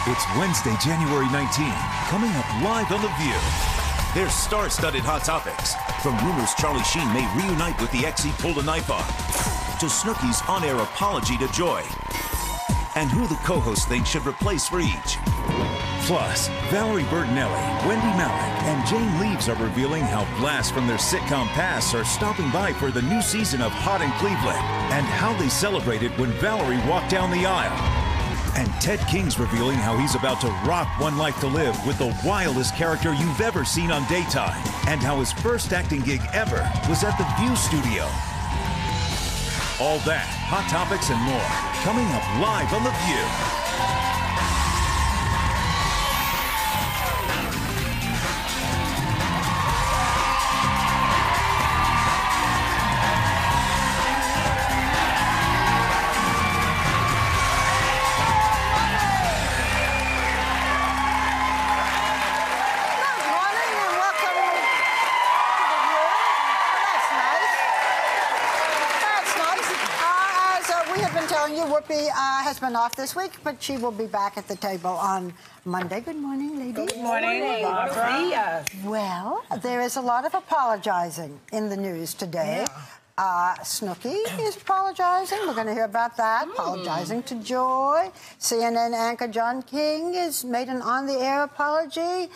It's Wednesday, January 19th, coming up live on The View. There's star-studded hot topics, from rumors Charlie Sheen may reunite with the ex he pulled a knife on, to Snooki's on-air apology to Joy, and who the co-host thinks should replace for each. Plus, Valerie, Bertinelli, Wendy, Malick, and Jane Leeves are revealing how blasts from their sitcom pasts are stopping by for the new season of Hot in Cleveland, and how they celebrated when Valerie walked down the aisle. And Ted King's revealing how he's about to rock One Life to Live with the wildest character you've ever seen on daytime, and how his first acting gig ever was at the View studio. All that, hot topics and more, coming up live on The View. Whoopi has been off this week, but she will be back at the table on Monday. Good morning, ladies. Good morning, Barbara. Well, there is a lot of apologizing in the news today. Snooki is apologizing. We're going to hear about that. Apologizing to Joy. CNN anchor John King has made an on-the-air apology.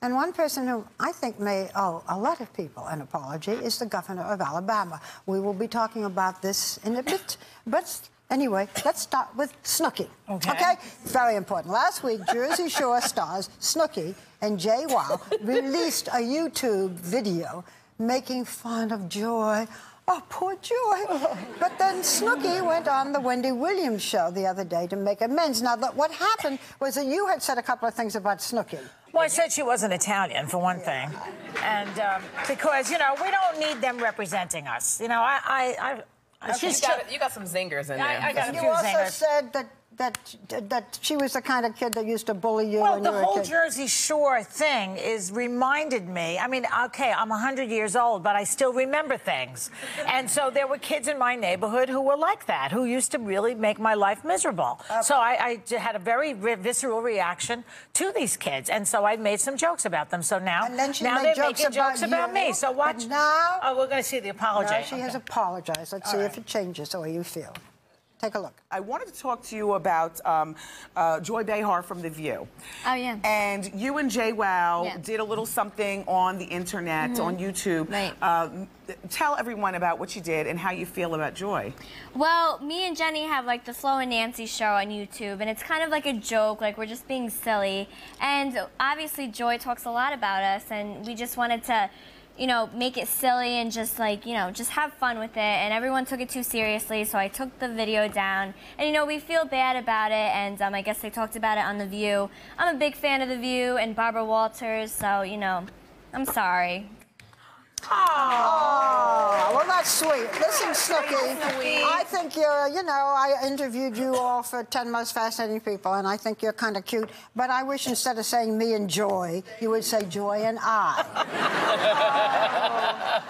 And one person who I think may owe a lot of people an apology is the governor of Alabama. We will be talking about this in a bit, but anyway, let's start with Snooki. Okay? Very important. Last week, Jersey Shore stars Snooki and Jay Wow released a YouTube video making fun of Joy. Oh, poor Joy. But then Snooki went on the Wendy Williams show the other day to make amends. Now, what happened was that you had said a couple of things about Snooki. Well, I said she wasn't Italian, for one thing. And because, you know, we don't need them representing us. You know, you got some zingers in there. I got a few You also zingers. said that she was the kind of kid that used to bully you. Well, when the you were a whole kid. Jersey Shore thing reminded me. I mean, okay, I'm 100 years old, but I still remember things. And so there were kids in my neighborhood who were like that, who used to really make my life miserable. So I had a very visceral reaction to these kids, and so I made some jokes about them. So now, And then she now made they're jokes making jokes about you. me. So watch. But now, oh, we're going to see the apology. now she has apologized. Let's see if it changes the way you feel. Take a look. I wanted to talk to you about Joy Behar from The View. Oh, yeah. And you and Jay Wow did a little something on the internet, on YouTube. Right. Tell everyone about what you did and how you feel about Joy. Well, me and Jenny have like the Flo and Nancy show on YouTube, and it's kind of like a joke, like we're just being silly. And obviously Joy talks a lot about us, and we just wanted to, you know, make it silly and just like, you know, just have fun with it. And everyone took it too seriously, so I took the video down. And, you know, we feel bad about it, and I guess they talked about it on The View. I'm a big fan of The View and Barbara Walters, so, you know, I'm sorry. Oh, well, that's sweet. Listen, Snooki, I think you're, you know, I interviewed you all for 10 Most Fascinating People, and I think you're kind of cute. But I wish instead of saying me and Joy, you would say Joy and I.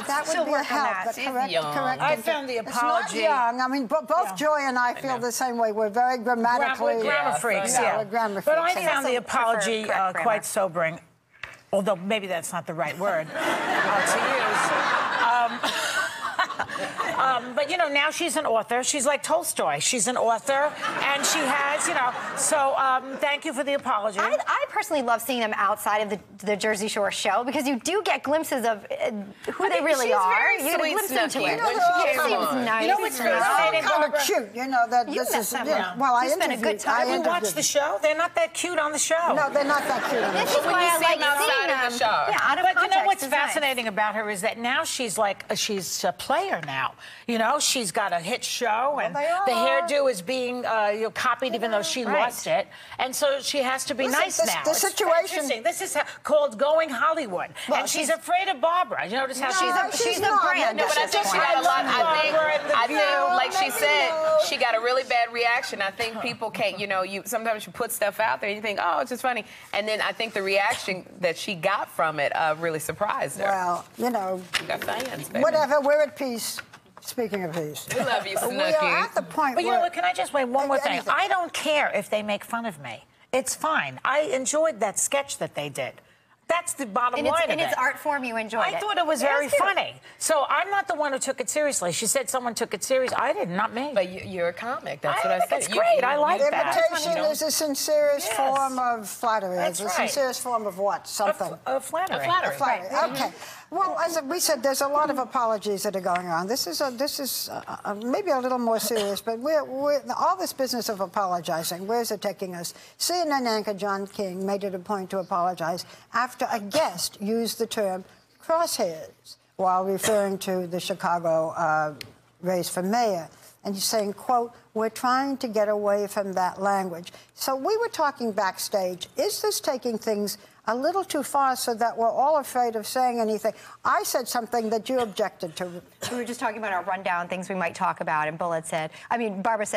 That would be a help. But correct. I found the apology. It's not young. I mean, both Joy and I feel the same way. We're very grammatically... We're grammar freaks, We're grammar freaks. But I found the apology quite sobering. Although maybe that's not the right word to use. But, you know, now she's an author. She's like Tolstoy. She's an author, and she has, you know, so thank you for the apology. I personally love seeing them outside of the Jersey Shore show because you do get glimpses of who they really are. You get a glimpse into it. She seems nice. You know what's fascinating, kind of Barbara? cute, you know, that this is... Well, I spent a good time. Have you watched the show? They're not that cute on the show. No, they're not that cute on the This show. is why I like seeing them. Yeah, out of But context. you know what's is nice. fascinating about her is that now she's like, she's a player now. You know, she's got a hit show, and the hairdo is being you know, copied, even though she lost it. And so she has to be nice now. The situation... This is called going Hollywood. Well, and she's afraid of Barbara. You notice how she's a brand. No, but I think she got a lot. I think, like she said, she got a really bad reaction. I think people can't, you know, sometimes you put stuff out there and you think, oh, it's just funny. And then I think the reaction that she got from it really surprised her. Well, you know, You got fans, baby. whatever, we're at peace. Speaking of peace. We love you, We Snooki. are at the point But you where... know what, can I just wait one more thing? Anything. I don't care if they make fun of me. It's fine. I enjoyed that sketch that they did. That's the bottom line of it. In its art form, you enjoyed it. I thought it was very funny. So I'm not the one who took it seriously. She said someone took it seriously. I did, not me. But you're a comic. That's what I said. It's great. I like that. Imitation is the sincerest form of flattery. That's it's the sincerest form of what? Something. Of flattery. A flattery. Okay. Well, as we said, there's a lot of apologies that are going on. This is maybe a little more serious, but all this business of apologizing, where's it taking us? CNN anchor John King made it a point to apologize after a guest used the term crosshairs while referring to the Chicago race for mayor. And he's saying, quote, "We're trying to get away from that language." So we were talking backstage. Is this taking things a little too far so that we're all afraid of saying anything? I said something that you objected to. We were just talking about our rundown, things we might talk about, and Barbara said,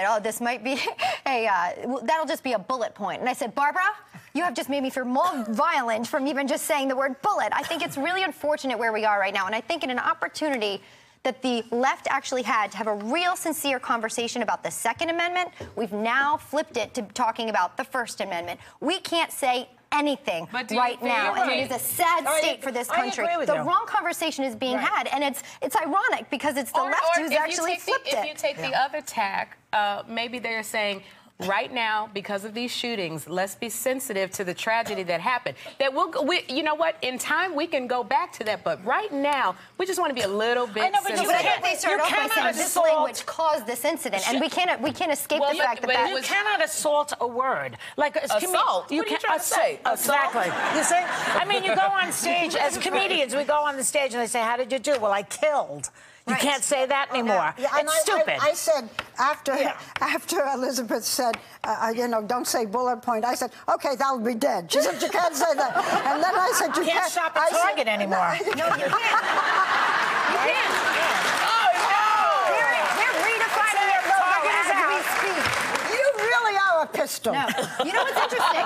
oh, this might be that'll just be a bullet point. And I said, Barbara, you have just made me feel more violent from even just saying the word bullet. I think it's really unfortunate where we are right now, and I think in an opportunity that the left actually had to have a real sincere conversation about the Second Amendment, we've now flipped it to talking about the First Amendment. We can't say anything right now, and it is a sad state for this country. The wrong conversation is being had, and it's ironic because it's the left who's actually flipped it. If you take the other tack, maybe they're saying, right now, because of these shootings, let's be sensitive to the tragedy that happened. That you know what? In time, we can go back to that, but right now, we just want to be a little bit sensitive. But I think they started off by saying this language caused this incident, and we can't escape the fact that you cannot assault a word. Like assault. What are you trying to say? Exactly. You see? I mean, you go on stage as comedians. We go on the stage and they say, "How did you do?" Well, I killed. You can't say that anymore. It's stupid. I said, after Elizabeth said, don't say bullet point, I said, okay, that'll be dead. She said, you can't say that. And then I said, you can't shop at Target anymore. No, you can't. You can't. Oh, no. They're redefining their logo as we speak. You really are a pistol. No. You know what's interesting?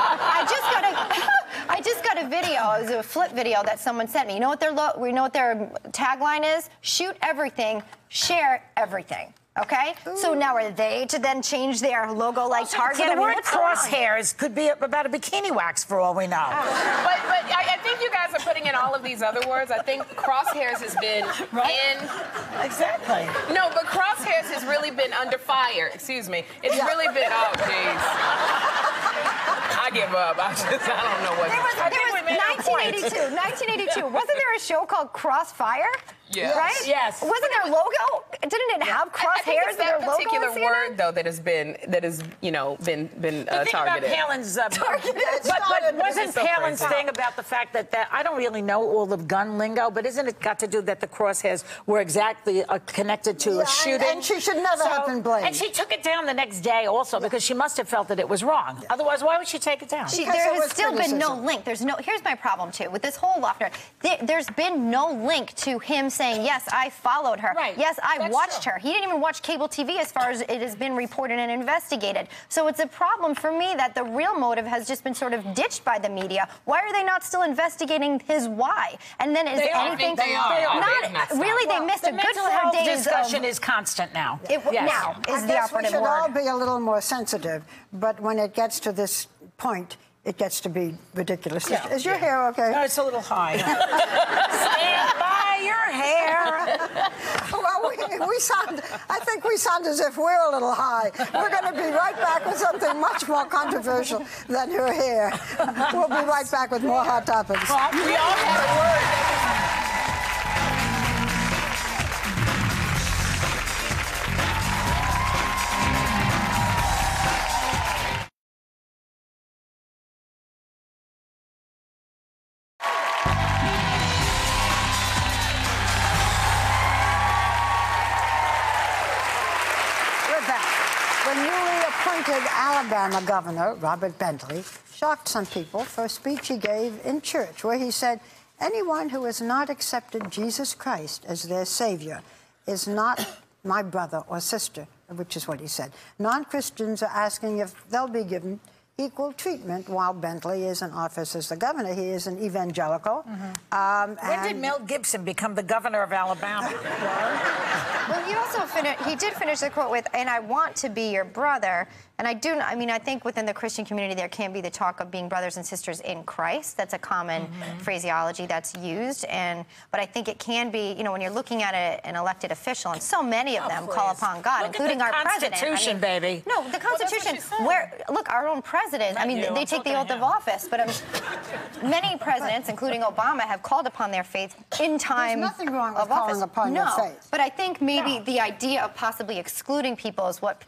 I just got a video. It was a flip video that someone sent me. You know what their tagline is? Shoot everything, share everything. Okay? Ooh. So now are they to then change their logo like Target? So the word crosshairs could be about a bikini wax for all we know. But I think you guys are putting in all of these other words. I think crosshairs has been in... Exactly. No, but crosshairs has really been under fire. Excuse me. It's really been... Oh, jeez. I give up. I don't know what... There was 1982. Wasn't there a show called Crossfire? Yes. Right? Yes. Wasn't there logo? Didn't it have crosshairs in their logo? That particular word, though, that has been targeted. Palin's, but wasn't Palin's thing about the fact that I don't really know all the gun lingo, but isn't it got to do that the crosshairs were exactly connected to a shooting? And she should never have been blamed. And she took it down the next day also because she must have felt that it was wrong. Otherwise, why would she take it down? There has still been no link. Here's my problem, too, with this whole Lofner. There's been no link to him saying, yes, I followed her. Right. Yes, I watched her. He didn't even watch cable TV as far as it has been reported and investigated. So it's a problem for me that the real motive has just been sort of ditched by the media. Why are they not still investigating his why? And then is anything... They are. Not really, they missed a good 4 days. The discussion is constant now. Now is the operative word. We should all be a little more sensitive, but when it gets to this point, it gets to be ridiculous. Yeah. Is your hair okay? No, it's a little high. Stand by your hair. Well, I think we sound as if we're a little high. We're going to be right back with something much more controversial than your hair. We'll be right back with more Hot Topics. We all had a word. Alabama Governor Robert Bentley shocked some people for a speech he gave in church where he said, anyone who has not accepted Jesus Christ as their Savior is not my brother or sister, which is what he said. Non-Christians are asking if they'll be given equal treatment while Bentley is in office as the governor. He is an evangelical. When did Mel Gibson become the governor of Alabama? Well, he did finish the quote with, and I want to be your brother. And I think within the Christian community there can be the talk of being brothers and sisters in Christ. That's a common phraseology that's used. But I think it can be, when you're looking at an elected official, and so many of them call upon God, including our president. Constitution, baby. No, the Constitution. Look, our own president. They take the oath of office, but many presidents, including Obama, have called upon their faith in time. There's nothing wrong with calling upon your faith. But I think maybe the idea of possibly excluding people is what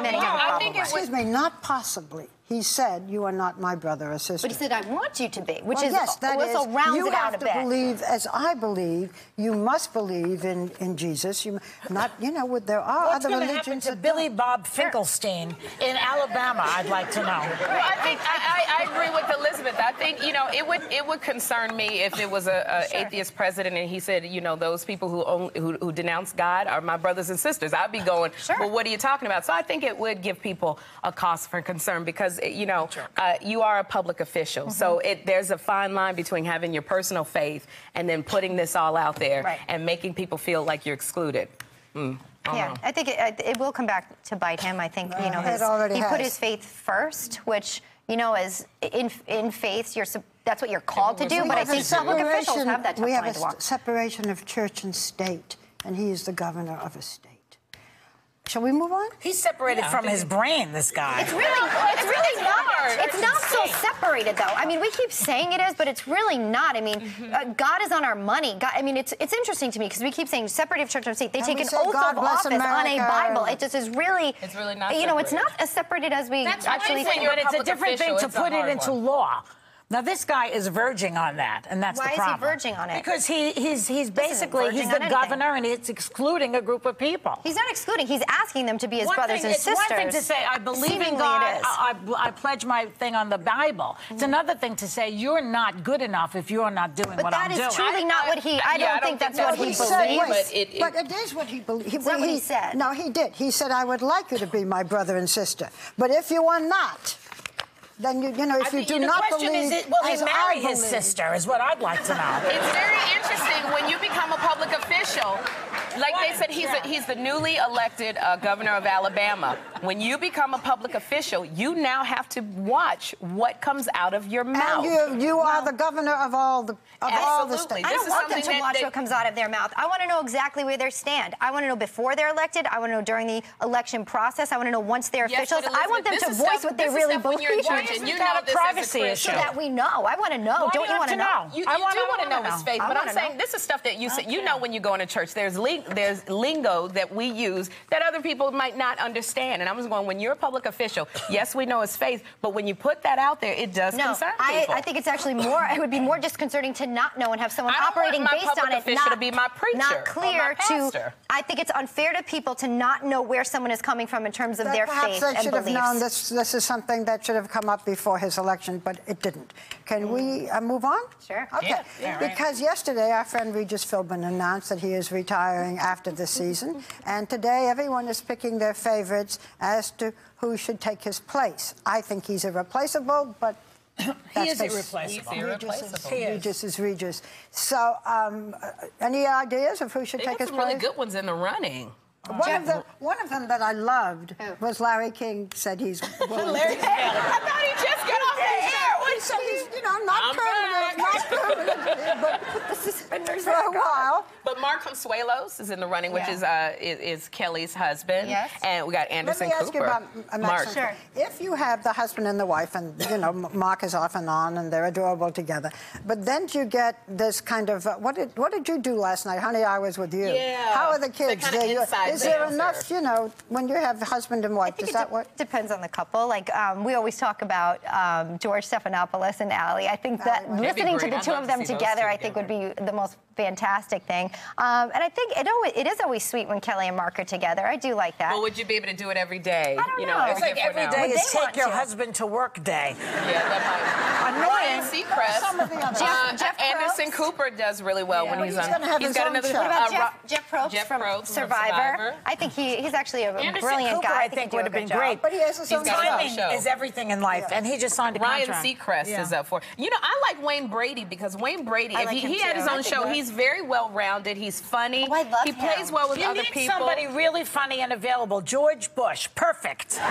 many have a problem with. Excuse me, not possibly. He said, you are not my brother or sister. But he said, I want you to be, which well, yes, that also is, rounds you it out have a to bit. believe, as I believe, you must believe in Jesus. You not, there are other religions. What's going to happen to Billy Bob Finkelstein in Alabama? I'd like to know. Well, I think I agree with Elizabeth. I think it would concern me if it was a atheist president and he said, those people who denounce God are my brothers and sisters. I'd be going, well, what are you talking about? So I think it would give people a cause for concern because you are a public official. So there's a fine line between having your personal faith and then putting this all out there and making people feel like you're excluded. I think it will come back to bite him. I think, he put his faith first, which, is in faith, that's what you're called to do. But I think public officials have that tough line to walk. We have a separation of church and state, and he is the governor of a state. Shall we move on? He's separated from his brain, this guy. It's really not. It's not so separated, though. We keep saying it is, but it's really not. God is on our money. God, it's interesting to me because we keep saying separated of church and state. They take an oath of office on a Bible. It just is really. It's really not. It's not as separated as we actually think. But it's a different thing to put it into law. Now, this guy is verging on that, and that's the problem. Why is he verging on it? Because he's basically the governor, and it's excluding a group of people. He's not excluding. He's asking them to be his brothers and sisters. It's one thing to say, I believe in God, I pledge my thing on the Bible. It's another thing to say, you're not good enough if you're not doing what I'm doing. But that is truly not what he... I don't think that's what he believes. But it is what he believes. Is that what he said? No, he did. He said, I would like you to be my brother and sister. But if you are not... Then if you do not believe, will he marry his sister? Is what I'd like to know. It's very interesting when you become a public official. Like they said, he's the newly elected governor of Alabama. When you become a public official, you now have to watch what comes out of your mouth. And you are the governor of all the states. I don't want them to watch what comes out of their mouth. I want to know exactly where they stand. I want to know before they're elected. I want to know during the election process. I want to know once they're officials. I want them to voice what they really believe. And you know this privacy issue. So that we know. I want to know. Don't you want to know? You do want to know his faith, but I'm saying this is stuff that you know when you go into church. There's lingo that we use that other people might not understand. And I was going, when you're a public official, yes, we know his faith, but when you put that out there, it does concern people. I think it's actually it would be more disconcerting to not know and have someone operating based on it, to be my preacher, not clear to. I think it's unfair to people to not know where someone is coming from in terms of their faith and beliefs. Perhaps they should have known this is something that should have come up before his election, but it didn't. Can we move on? Sure. Okay. Because yesterday our friend Regis Philbin announced that he is retiring after the season, and today everyone is picking their favorites as to who should take his place. I think he's irreplaceable, but he is irreplaceable. Regis is Regis. So, any ideas of who should take his place? Some really good ones in the running. One of them that I loved was Larry King said he's willing to. I thought he just got off the air. He said he's, not permanent, but this has been for a while. But Mark Consuelos is in the running, which is Kelly's husband. Yes. And we got Anderson Cooper. Let me ask you about Mark. Sure. If you have the husband and the wife, and Mark is off and on, and they're adorable together, but then you get this kind of what did you do last night, honey? I was with you. Yeah. How are the kids? Is there enough? When you have husband and wife, does that work? Depends on the couple. Like we always talk about George Stephanopoulos and Allie. I think that listening to the two of them together, I think would be the most fantastic thing. And I think it is always sweet when Kelly and Mark are together. I do like that. Well, would you be able to do it every day? I don't know. It's like every day is take your husband to work day. Yeah, that might. Ryan Seacrest. Some of the others. Jeff Anderson Cooper does really well when he's on. He's got another show. What about Jeff Probst from Probst Survivor? I think he's actually a brilliant Cooper, guy. I think would have been great. But he has his own Timing show. is everything in life, and he just signed a Ryan contract. Seacrest is up for. You know, I like Wayne Brady because Wayne Brady, I if like him he had too. his own show, he's very well-rounded. He's funny. Oh, I love he him. plays well with You other need people. somebody really funny and available. George Bush, perfect. He's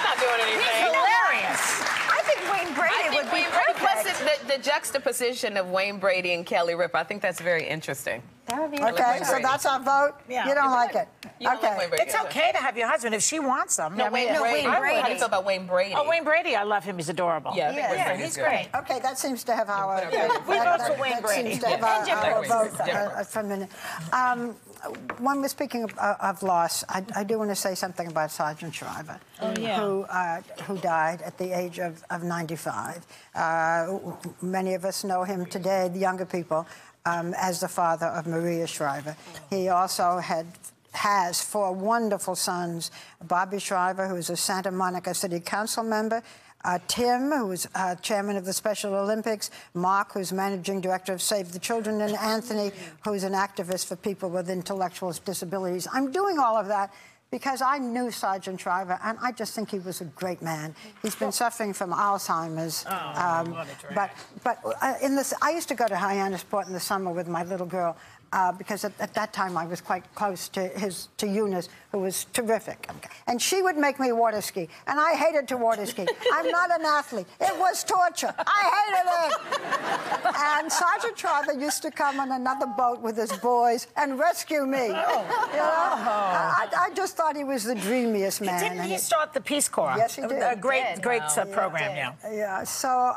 not doing anything. Hilarious. I think Wayne Brady would be Plus perfect. the juxtaposition of Wayne Brady and Kelly Ripa, I think that's very interesting. That would be Okay, so Brady. that's our vote. Yeah. You don't like it. You don't like Wayne Brady. It's okay to have your husband if she wants him. No, Wayne Brady. Wayne How do Brady. you feel about Wayne Brady? Oh, Wayne Brady, I love him. He's adorable. Yeah, I think Wayne Brady's he's good. great. Okay, that seems to have our... we vote for Wayne Brady. That seems to have Yeah. And our Jeff vote Probst. for a minute. When we're speaking of loss, I do want to say something about Sergeant Shriver, who died at the age of 95. Many of us know him today, the younger people, as the father of Maria Shriver. He also has 4 wonderful sons: Bobby Shriver, who is a Santa Monica City Council member, Tim, who's chairman of the Special Olympics, Mark, who's managing director of Save the Children, and Anthony, who's an activist for people with intellectual disabilities. I'm doing all of that because I knew Sergeant Shriver, and I just think he was a great man. He's been suffering from Alzheimer's. I used to go to Hyannisport in the summer with my little girl, because at that time I was quite close to Eunice, who was terrific. And she would make me water ski, and I hated to water ski. I'm not an athlete. It was torture. I hated it. And Sergeant Shriver used to come on another boat with his boys and rescue me. You know? I just thought he was the dreamiest man. Didn't he start the Peace Corps? Yes, he did. A great program, yeah. Yeah, so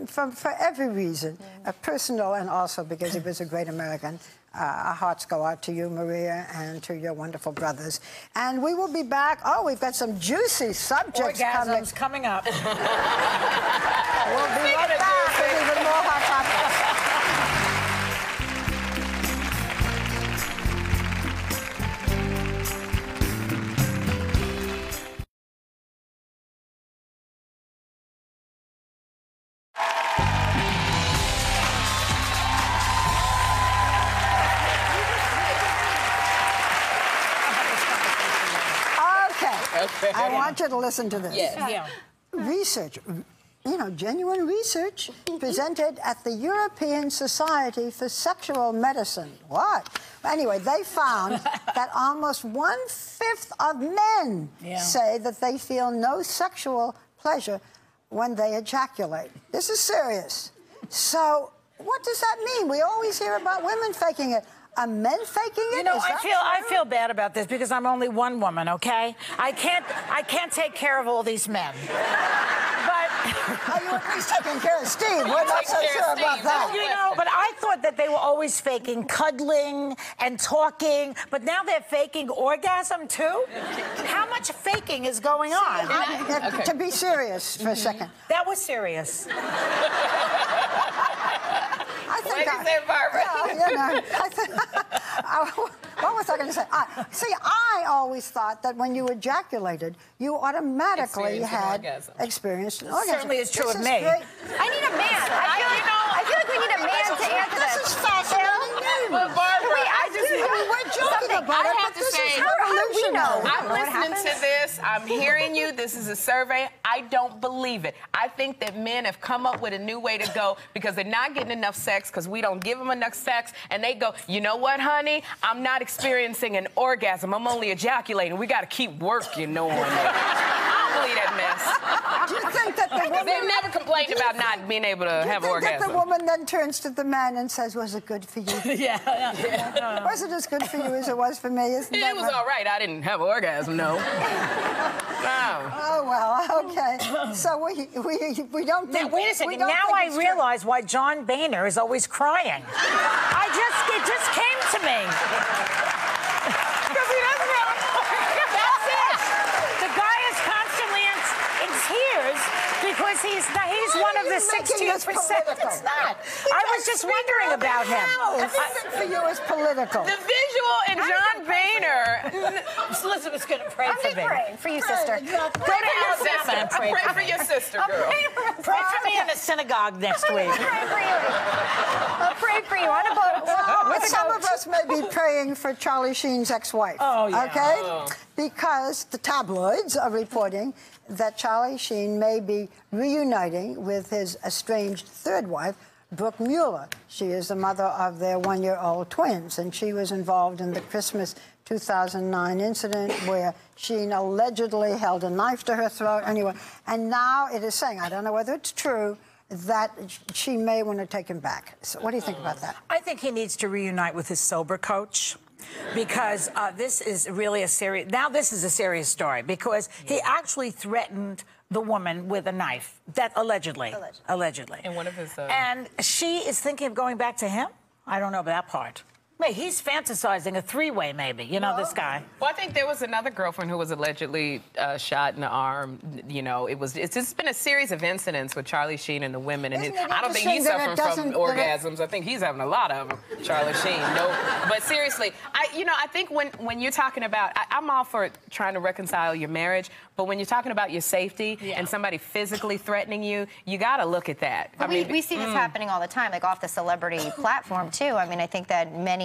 for every reason, personal and also because he was a great American, our hearts go out to you, Maria, and to your wonderful brothers. And we will be back. Oh, we've got some juicy subjects coming up. We'll be right back with even more hot topics. I want you to listen to this. Yeah. Research, genuine research presented at the European Society for Sexual Medicine. What? Anyway, they found that almost 1/5 of men say that they feel no sexual pleasure when they ejaculate. This is serious. So, what does that mean? We always hear about women faking it. Are men faking it? I feel bad about this because I'm only one woman, okay? I can't take care of all these men. But are you at least taking care of Steve? We're not so sure about that. But I thought that they were always faking cuddling and talking, but now they're faking orgasm too? How much faking is going on? To be serious for a second. That was serious. I think What did you say, Barbara? What was I going to say? I always thought that when you ejaculated, you automatically experienced an orgasm. Certainly is true of me. Great. I need a man. I feel like we need a man to answer this. This is fascinating news. But Barbara, we're joking about it, I have but to this say, is revolutionary. I'm listening to this. I'm hearing you. This is a survey. I don't believe it. I think that men have come up with a new way to go because they're not getting enough sex because we don't give them enough sex. And they go, you know what, honey? I'm not experiencing an orgasm. I'm only ejaculating. We got to keep working on it. I don't believe that mess. Do you think that the woman... They've never complained about not being able to have Do you think orgasm. that the woman then turns to the man and says, was it good for you? Was it as good for you as it was for me? It was all right. I didn't have an orgasm, no. No. Oh, well, okay. So we don't think... Now, wait a second. Now I realize why John Boehner is always crying. It just came to me. Because he doesn't have an orgasm. That's it. The guy is constantly in tears because he's one of the 16%. It's not. I was just wondering about him. Everything for you is political. The visual usual, and John Boehner. Elizabeth's going to pray I'm for just me. praying for you, sister. Go to Alabama and pray Pray for for me. your sister, girl. Pray for me in the synagogue next week. Pray for you. I'll pray for you on a boat. Well, some of us may be praying for Charlie Sheen's ex-wife. Oh, yeah. Okay? Oh. Because the tabloids are reporting that Charlie Sheen may be reuniting with his estranged third wife, Brooke Mueller. She is the mother of their one-year-old twins, and she was involved in the Christmas 2009 incident where Sheen allegedly held a knife to her throat. Anyway, and now it is saying, I don't know whether it's true, that she may want to take him back. So what do you think about that? I think he needs to reunite with his sober coach. Because this is really a serious... Now this is a serious story because he actually threatened the woman with a knife. That allegedly. And one of his... And she is thinking of going back to him? I don't know about that part. Wait, he's fantasizing a three-way, maybe. You know, this guy. Well, I think there was another girlfriend who was allegedly shot in the arm. You know, it's just been a series of incidents with Charlie Sheen and the women. And I don't think he's suffering from orgasms. I think he's having a lot of them, Charlie Sheen. No, but seriously, I think when you're talking about, I'm all for trying to reconcile your marriage, but when you're talking about your safety and somebody physically threatening you, you got to look at that. But we see this happening all the time, like off the celebrity platform, too. I mean, I think that many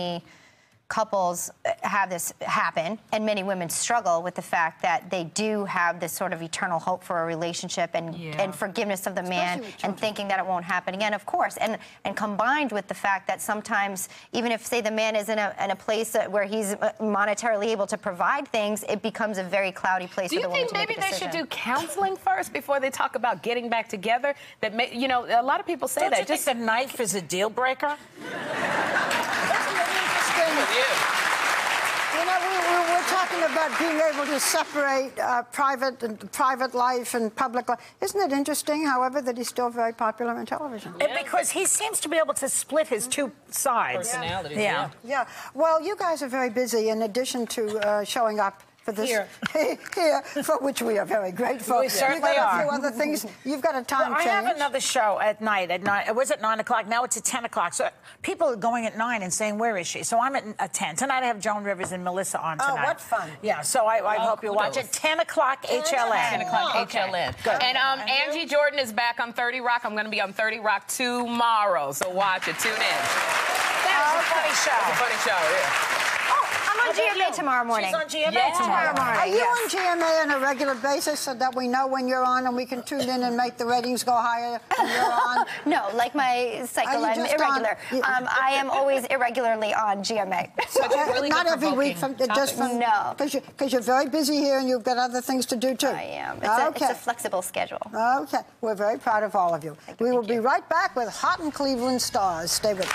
couples have this happen, and many women struggle with the fact that they do have this sort of eternal hope for a relationship and forgiveness of the man and thinking that it won't happen again, of course. And combined with the fact that sometimes, even if, say, the man is in a place where he's monetarily able to provide things, it becomes a very cloudy place for the woman to make a decision. Do you think maybe they should do counseling first before they talk about getting back together? That a lot of people say Don't that. You think the knife is a deal breaker? You know, we're talking about being able to separate private life and public life. Isn't it interesting, however, that he's still very popular on television? Because he seems to be able to split his two sides. Personalities, Yeah. Well, you guys are very busy in addition to showing up for this here, for which we are very grateful. We certainly are. are. A few other things. You've got a time change. I have another show at night. It was at 9 o'clock. Now it's at 10 o'clock. So people are going at 9 and saying, "Where is she?" So I'm at 10 tonight. I have Joan Rivers and Melissa on tonight. Oh, what fun! Yeah. So I hope you watch it. 10 o'clock HLN. 10 o'clock HLN. Good. And Angie Jordan is back on 30 Rock. I'm going to be on 30 Rock tomorrow. So watch it. Tune in. That was a funny show. It's a funny show. Yeah. I'm on GMA tomorrow morning. She's on GMA tomorrow morning. Are you on GMA on a regular basis so that we know when you're on and we can tune in and make the ratings go higher when you're on? No, like my cycle, I'm irregular. I am always irregularly on GMA. So, not every week, just from... No. Because you're very busy here and you've got other things to do, too. I am. It's a flexible schedule. Okay. We're very proud of all of you. We will be right back with Hot in Cleveland Stars. Stay with us.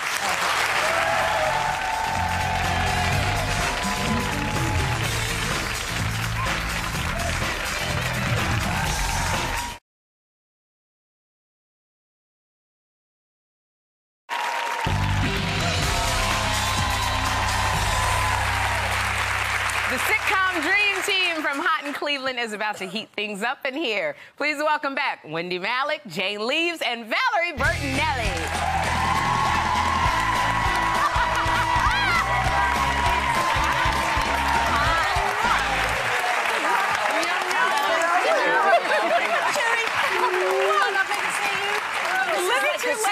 The sitcom Dream Team from Hot in Cleveland is about to heat things up in here. Please welcome back Wendy Malick, Jane Leeves, and Valerie Bertinelli.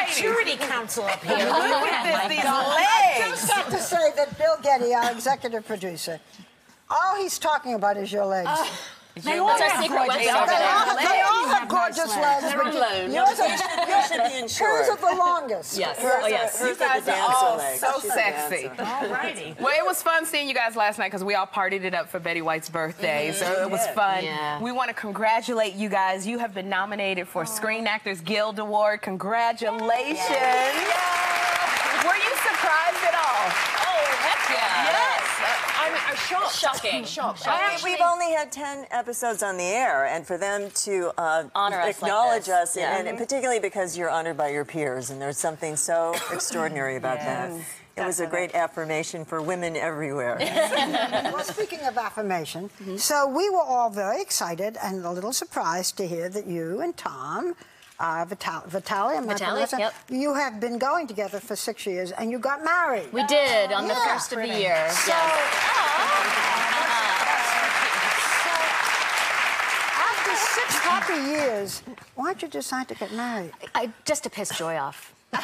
Security council up here. Look at these legs. I just have to say that Bill Getty, our executive producer, all he's talking about is your legs. They all have gorgeous They all have gorgeous legs. Yours are the longest. Yes. You guys are all so sexy. All righty. Well, it was fun seeing you guys last night because we all partied it up for Betty White's birthday, so it was fun. Yeah. We want to congratulate you guys. You have been nominated for Screen Actors Guild Award. Congratulations. Were you surprised at all? Oh, heck yeah. Yes. I'm shocked. Shocking. We've only had 10 episodes on the air, and for them to honor us acknowledge like us, this. Yeah. and particularly because you're honored by your peers, and there's something so extraordinary about that. It was a great affirmation for women everywhere. Well, speaking of affirmation, so we were all very excited and a little surprised to hear that you and Tom Vitaly, yep. You have been going together for 6 years, and you got married. We did on the first of the year. So, after 6 happy years, why'd you decide to get married? Just to piss Joy off. I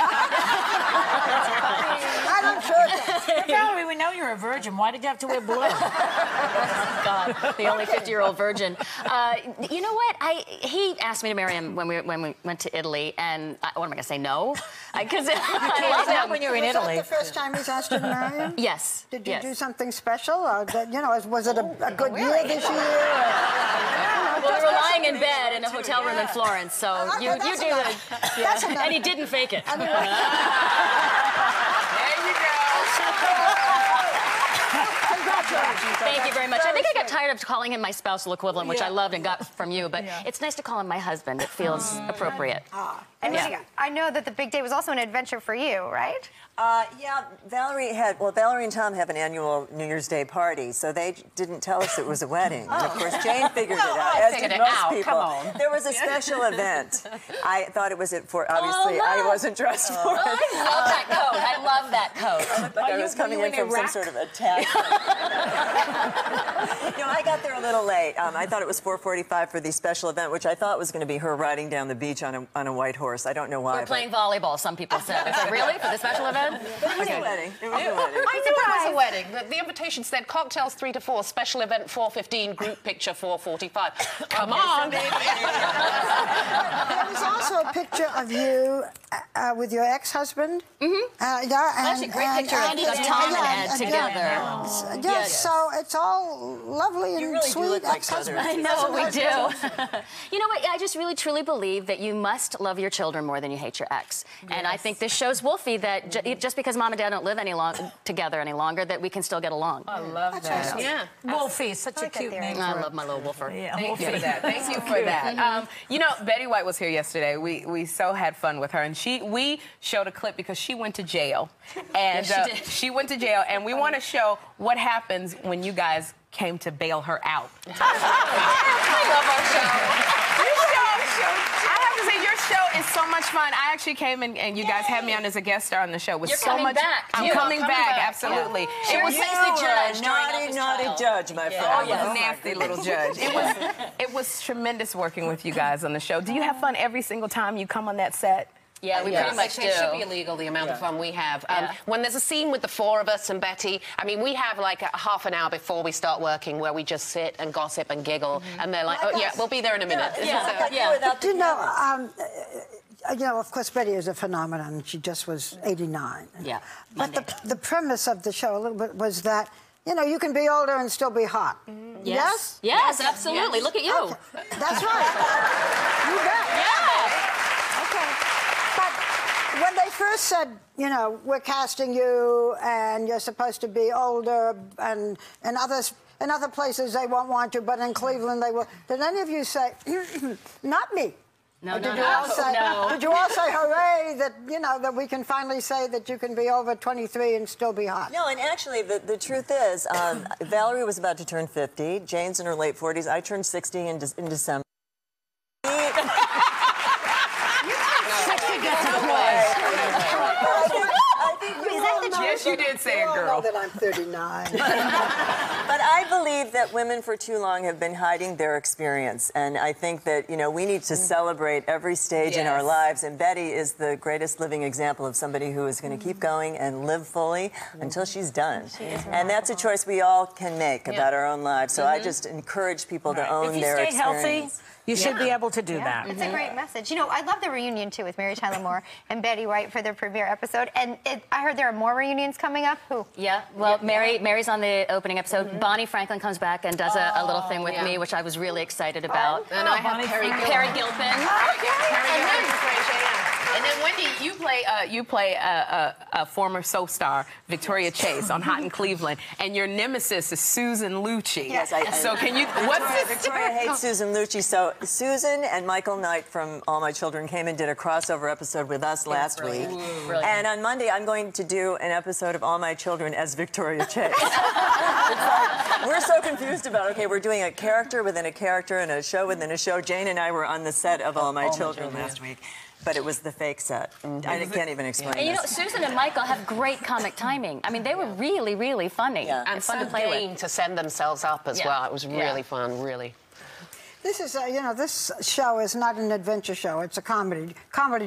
don't trust that. Valerie, we know you're a virgin. Why did you have to wear blue? God, the only 50-year-old virgin. You know what? He asked me to marry him when we went to Italy, and what am I going to say? No, because I love him. Not when you're in Italy. Was that the first time he's asked you to marry him? Yes. Did you do something special? Or was it a good year this year? Well, we were lying in bed in a hotel room in Florence, so you do the... Yeah. And he didn't fake it. There you go. Thank you very much. I think I got tired of calling him my spousal equivalent, which I loved and got from you, but it's nice to call him my husband. It feels appropriate. And I know that the big day was also an adventure for you, right? Yeah, Valerie and Tom have an annual New Year's Day party, so they didn't tell us it was a wedding. And of course, Jane figured it out, as did most people. Come on. There was a special event. I thought it was obviously, I wasn't dressed for it. I love that coat. I love that coat. I looked like I was coming in from some sort of attack. I got there a little late. I thought it was 4:45 for the special event, which I thought was going to be her riding down the beach on a white horse. I don't know why. We're playing volleyball, some people said. Is that really? For the special event? But it was a wedding. It was a wedding. I knew it was a wedding. The invitation said cocktails 3 to 4, special event 4:15, group picture 4:45. Come on, baby. There was also a picture of you with your ex-husband. Actually, a great picture of Tom and Ed together. Yes, so it's all lovely and really sweet. do look like brothers. I know, we do. You know what? I just really, truly believe that you must love your children more than you hate your ex. And I think this shows Wolfie that just because Mom and Dad don't live together any longer, that we can still get along. I love that. Yeah. Wolfie, such a cute name. I love my little wolfer. Yeah, Thank you for that. Thank you for that. Betty White was here yesterday. We so had fun with her, and we showed a clip because she went to jail, and she went to jail, and we want to show what happens when you guys came to bail her out. I love our show. I have to say, your show is so much fun. I actually came and you guys had me on as a guest star on the show. It was You're so coming much. back. I'm coming back, absolutely. It was the judge. Naughty judge, my friend. Oh, yeah, nasty little judge. It was tremendous working with you guys on the show. Do you have fun every single time you come on that set? Yeah, we pretty much do. It should be illegal, the amount of fun we have. When there's a scene with the 4 of us and Betty, I mean, we have like a half an hour before we start working where we just sit and gossip and giggle, and they're like, oh, yeah, we'll be there in a minute. Of course, Betty is a phenomenon. She just was 89. Yeah. But the premise of the show a little bit was that, you can be older and still be hot. Yes? Yes, absolutely. Yes. Look at you. Okay. That's right. You bet. Yeah. Okay. But when they first said, we're casting you and you're supposed to be older, and in other places they won't want you, but in Cleveland they will. Did any of you say, not me? No, did you all say hooray that, that we can finally say that you can be over 23 and still be hot? No, and actually, the truth is, Valerie was about to turn 50. Jane's in her late 40s. I turned 60 in December. Yes, you did say it, girl. That I'm 39. But I believe that women for too long have been hiding their experience, and I think that we need to celebrate every stage in our lives. And Betty is the greatest living example of somebody who is going to keep going and live fully until she's done. And that's a choice we all can make about our own lives. So I just encourage people to own their experience. If you stay healthy, you should be able to do that. It's a great message. I love the reunion, too, with Mary Tyler Moore and Betty White for their premiere episode. And I heard there are more reunions coming up. Who? Yeah. Well, Mary's on the opening episode. Bonnie Franklin comes back and does a little thing with me, which I was really excited about. And I have Perry Gilpin. Perry Gilpin. And then Wendy, you play a former soap star, Victoria Chase, on Hot in Cleveland, and your nemesis is Susan Lucci. Yes, so can you? What's this? Victoria hates Susan Lucci. So Susan and Michael Knight from All My Children came and did a crossover episode with us last week. And on Monday, I'm going to do an episode of All My Children as Victoria Chase. It's like, we're so confused about, okay, we're doing a character within a character and a show within a show. Jane and I were on the set of All My Children last week. But it was the fake set. I can't even explain And you know, Susan and Michael have great comic timing. I mean, they were really, really funny. And fun so to play game with. to send themselves up as well. It was really fun, really. This is, you know, this show is not an adventure show. It's a comedy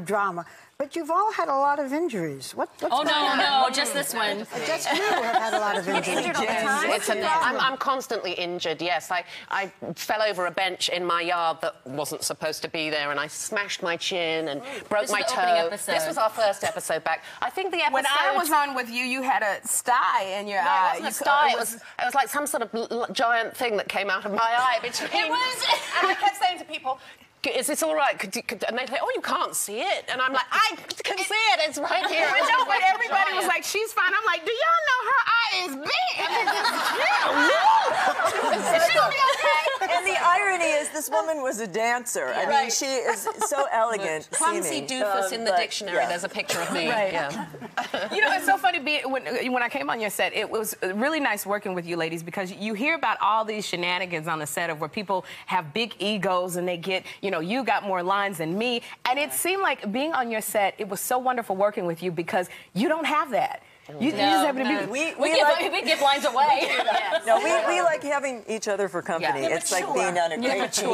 drama. But you've all had a lot of injuries. What's Oh, going on? no, just this one. Just you have had a lot of injuries. I'm constantly injured, yes. I fell over a bench in my yard that wasn't supposed to be there, and I smashed my chin and broke my toe. This was our first episode back. I think the episode... When I was on with you, you had a sty in your eye. It wasn't a sty. It was like some sort of giant thing that came out of my eye between... It was... And I kept saying to people... Is this all right? And they say, oh, you can't see it. And I'm like, I can see it. It's right here. I know, but everybody was like, she's fine. I'm like, do y'all know her eye is big? She'll be okay. And the irony is this woman was a dancer. I mean, she is so elegant. Clumsy doofus in the dictionary. There's a picture of me. Right. Yeah. You know, it's so funny when I came on your set, it was really nice working with you ladies because you hear about all these shenanigans on the set of where people have big egos and they get, you know, you got more lines than me. And it seemed like being on your set, it was so wonderful working with you because you don't have that. You just happen to be... We give lines away. No, we like having each other for company. It's like being on a great team.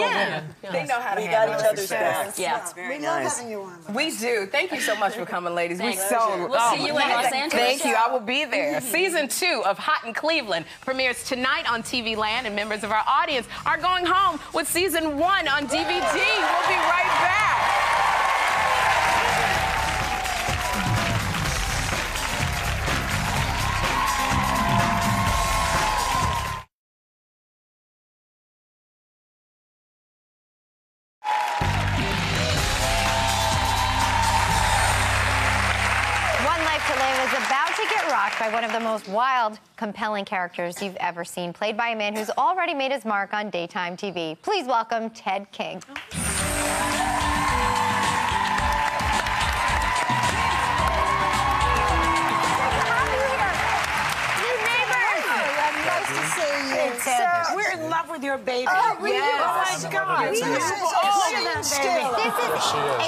They know how to We handle got each other's backs. Yeah. It's very We love nice. having you on. We do. Thank you so much for coming, ladies. We'll see you in Los Angeles. Thank you. I will be there. Season 2 of Hot in Cleveland premieres tonight on TV Land, and members of our audience are going home with Season 1 on DVD. We'll be right back. By one of the most wild, compelling characters you've ever seen, played by a man who's already made his mark on daytime TV. Please welcome Ted King. We're in love with your baby. Oh, we yes. are. Oh, my God. We are This is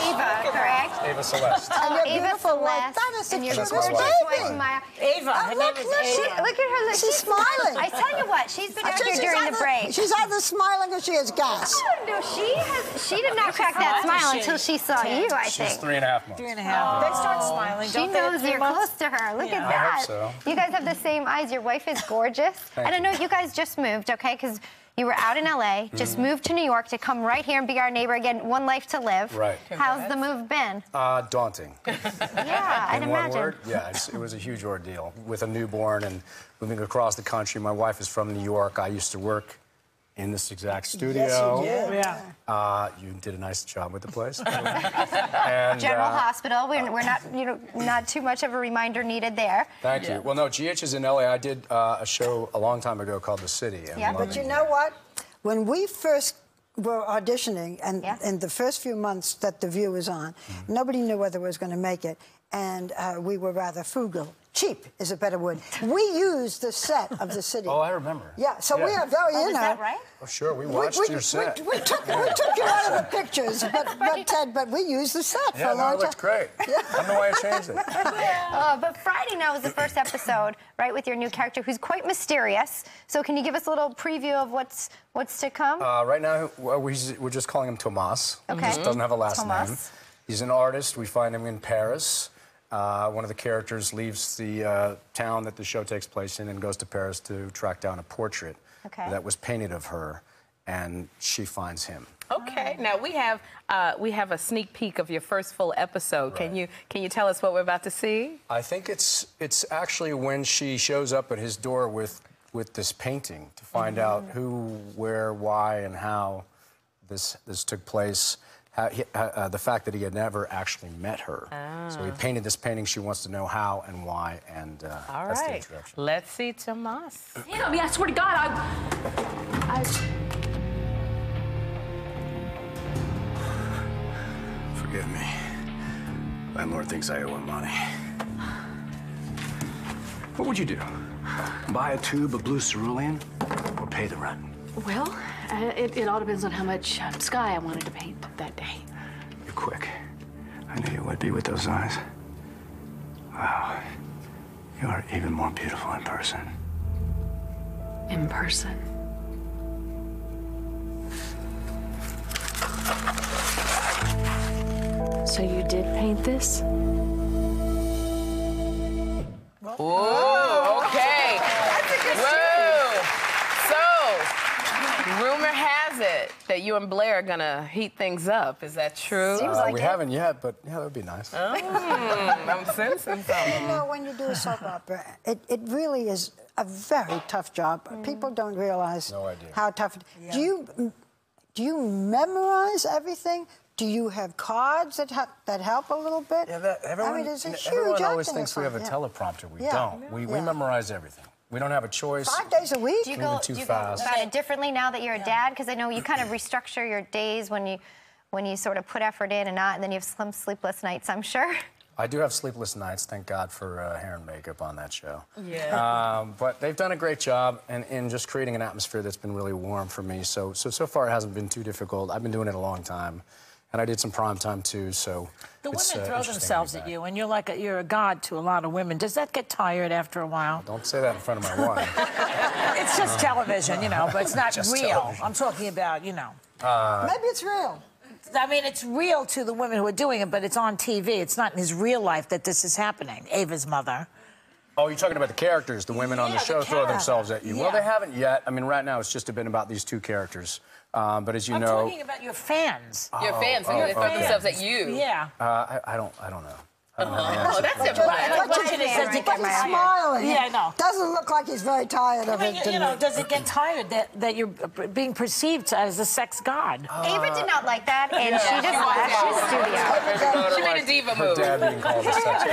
Ava, correct? Ava Celeste. Oh, Ava Celeste. That is the And your cutest gorgeous baby. wife, Ava. Her name is Ava. Look at her. She's smiling. I tell you what, she's been out here during the break. She's either smiling or she has gas. No, she did not crack that smile until she saw you, I think. She's 3.5 months. 3.5. They start smiling, She don't they? knows you're close to her. Look at I that. hope so. You guys have the same eyes. Your wife is gorgeous. And I know you guys just moved, okay? Because you were out in L.A., just moved to New York to come right here and be our neighbor again. One life to live. Right. How's the move been? Daunting. Yeah, I'd In one imagine. word, yeah, it was a huge ordeal. With a newborn and moving across the country. My wife is from New York. I used to work in this exact studio. Yes, you did. Yeah. You did a nice job with the place. And, General Hospital. We're not, not too much of a reminder needed there. Thank you. Well, no, GH is in LA. I did a show a long time ago called The City. Yeah, But you know what? When we first were auditioning, and in the first few months that The View was on, nobody knew whether we was going to make it, and we were rather frugal. Cheap is a better word. We used the set of The City. Oh, I remember. Yeah, so we are very, Is that right? Oh, sure, we watched your set. We took you out of the pictures, but we used the set for a long time. Yeah, it looked great. I don't know why I changed it. But Friday now is the first episode, right, with your new character who's quite mysterious. So can you give us a little preview of what's to come? Right now, we're just calling him Tomas. Okay. He just doesn't have a last Tomas. name. He's an artist. We find him in Paris. One of the characters leaves the town that the show takes place in and goes to Paris to track down a portrait that was painted of her, and she finds him. Okay. Now we have a sneak peek of your first full episode. Right. Can you tell us what we're about to see? I think it's actually when she shows up at his door with this painting to find out who, where, why, and how this took place. the fact that he had never actually met her. So he painted this painting. She wants to know how and why, and that's the introduction. Let's see Tomas. Yeah, I mean, I swear to God, Forgive me. Landlord thinks I owe him money. What would you do? Buy a tube of blue cerulean or pay the rent? well, it all depends on how much sky I wanted to paint that day. You're quick. I knew you would be with those eyes. Wow. You are even more beautiful in person. In person. So you did paint this? Ooh, okay. Whoa. So, rumor has it that you and Blair are gonna heat things up. Is that true? Seems like we haven't yet, but yeah, that would be nice. I'm sensing something. You know, when you do a soap opera, it really is a very tough job. People don't realize how tough it is. Do you memorize everything? Do you have cards that help a little bit? Yeah, I mean, it's a huge everyone always acting thinks we have a assignment. teleprompter. We don't. We memorize everything. We don't have a choice. 5 days a week? Do you go about it differently now that you're a dad? Because I know you kind of restructure your days when you sort of put effort in and not, and then you have some sleepless nights, I'm sure. I do have sleepless nights. Thank God for hair and makeup on that show. Yeah. But they've done a great job in just creating an atmosphere that's been really warm for me. So far it hasn't been too difficult. I've been doing it a long time. And I did some prime time too, so the women throw themselves at you, and you're a god to a lot of women. Does that get tired after a while? Don't say that in front of my wife. It's just television, you know, but it's not real. Television. I'm talking about, you know. Maybe it's real. I mean, it's real to the women who are doing it, but it's on TV. It's not in his real life that this is happening. Ava's mother. Oh, you're talking about the characters. The women on the show throw themselves at you. Yeah. Well, they haven't yet. I mean, right now it's just been about these two characters. But as you know, I'm talking about your fans. Your fans, they throw themselves at you. Yeah. I don't know. Oh, that's it. But he's smiling. Yeah, I know. Doesn't look like he's very tired of it. You know, does it get tired that you're being perceived as a sex god? Ava did not like that, and she just left the studio. She made a diva move. Her dad being called a sex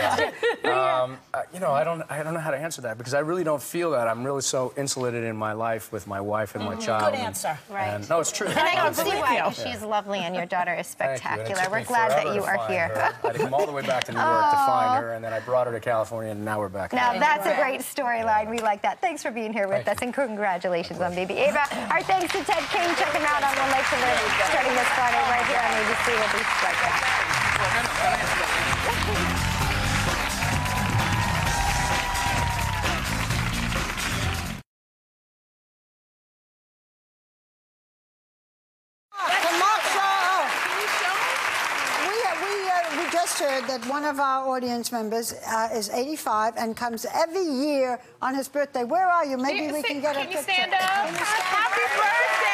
god. You know, I don't know how to answer that because I really don't feel that. I'm really so insulated in my life with my wife and my child. Good answer. And, no, it's true. And I can see why, because she's lovely and your daughter is spectacular. We're glad that you are here. I had to come all the way back to New York to find her, and then I brought her to California, and now we're back. Now, that's a great storyline. We like that. Thanks for being here with us, and congratulations on baby Ava. Our thanks to Ted King. Check him out on One Life to Live starting this Friday right here on ABC. We'll be right back. We just heard that one of our audience members is 85 and comes every year on his birthday. Where are you? Maybe we can get a picture. Can you stand up? Happy birthday!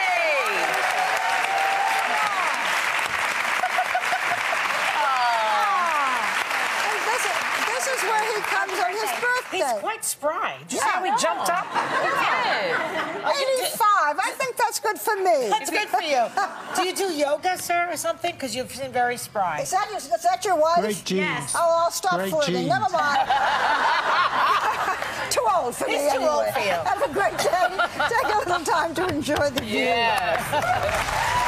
This is where he comes on his birthday. He's quite spry. Did you see how he jumped up? He did. 85. I think that's good for me. That's good for you. Do you do yoga, sir, or something? Because you seem very spry. Is that your wife? Great genes. Yes. Oh, I'll stop flirting. Genes. Never mind. Too old for me He's too old for you. Have a great day. Take a little time to enjoy the view. Yeah.